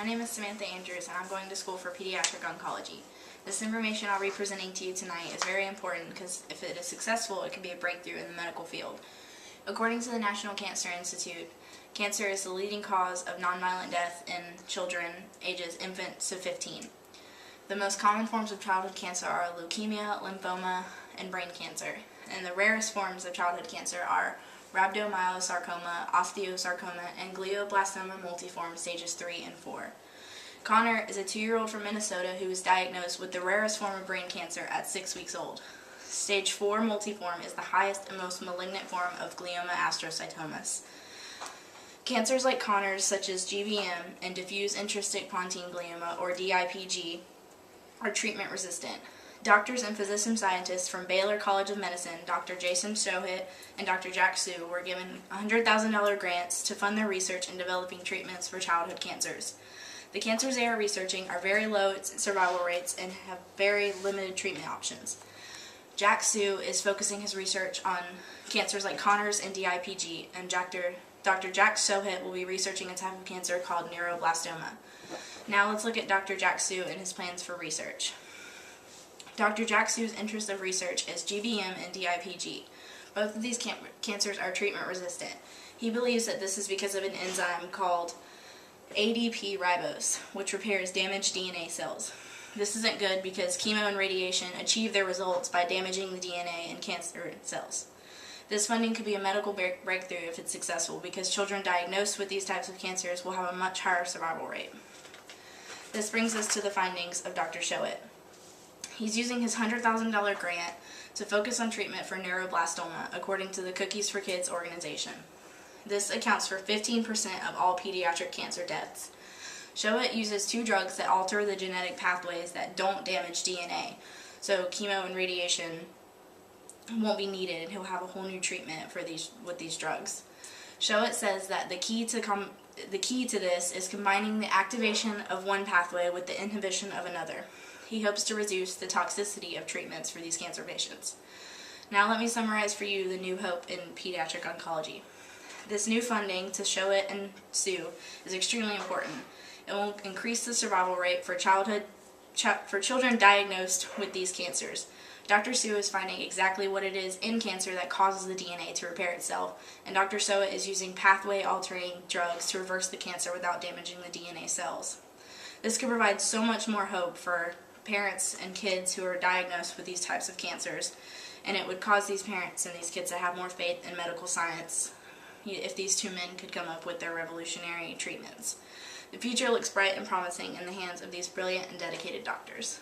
My name is Samantha Andrews, and I'm going to school for pediatric oncology. This information I'll be presenting to you tonight is very important because if it is successful, it can be a breakthrough in the medical field. According to the National Cancer Institute, cancer is the leading cause of nonviolent death in children ages infant to 15. The most common forms of childhood cancer are leukemia, lymphoma, and brain cancer. And the rarest forms of childhood cancer are rhabdomyosarcoma, osteosarcoma, and glioblastoma multiforme stages 3 and 4. Connor is a 2-year-old from Minnesota who was diagnosed with the rarest form of brain cancer at 6 weeks old. Stage 4 multiforme is the highest and most malignant form of glioma astrocytomas. Cancers like Connor's, such as GBM and diffuse intristic pontine glioma, or DIPG, are treatment resistant. Doctors and physician scientists from Baylor College of Medicine, Dr. Jason Shohit and Dr. Jack Sue, were given $100,000 grants to fund their research in developing treatments for childhood cancers. The cancers they are researching are very low survival rates and have very limited treatment options. Jack Sue is focusing his research on cancers like Connor's and DIPG, and Dr. Jack Shohit will be researching a type of cancer called neuroblastoma. Now let's look at Dr. Jack Sue and his plans for research. Dr. Jack Sue's interest of research is GBM and DIPG. Both of these cancers are treatment resistant. He believes that this is because of an enzyme called ADP ribose, which repairs damaged DNA cells. This isn't good because chemo and radiation achieve their results by damaging the DNA in cancer cells. This funding could be a medical breakthrough if it's successful because children diagnosed with these types of cancers will have a much higher survival rate. This brings us to the findings of Dr. Shohit. He's using his $100,000 grant to focus on treatment for neuroblastoma, according to the Cookies for Kids organization. This accounts for 15% of all pediatric cancer deaths. Shohit uses 2 drugs that alter the genetic pathways that don't damage DNA, so chemo and radiation won't be needed, and he'll have a whole new treatment with these drugs. Shohit says that the key to this is combining the activation of one pathway with the inhibition of another. He hopes to reduce the toxicity of treatments for these cancer patients. Now let me summarize for you the new hope in pediatric oncology. This new funding to Shohit and Sue is extremely important. It will increase the survival rate for children diagnosed with these cancers. Dr. Sue is finding exactly what it is in cancer that causes the DNA to repair itself, and Dr. Shohit is using pathway-altering drugs to reverse the cancer without damaging the DNA cells. This could provide so much more hope for parents and kids who are diagnosed with these types of cancers, and it would cause these parents and these kids to have more faith in medical science if these 2 men could come up with their revolutionary treatments. The future looks bright and promising in the hands of these brilliant and dedicated doctors.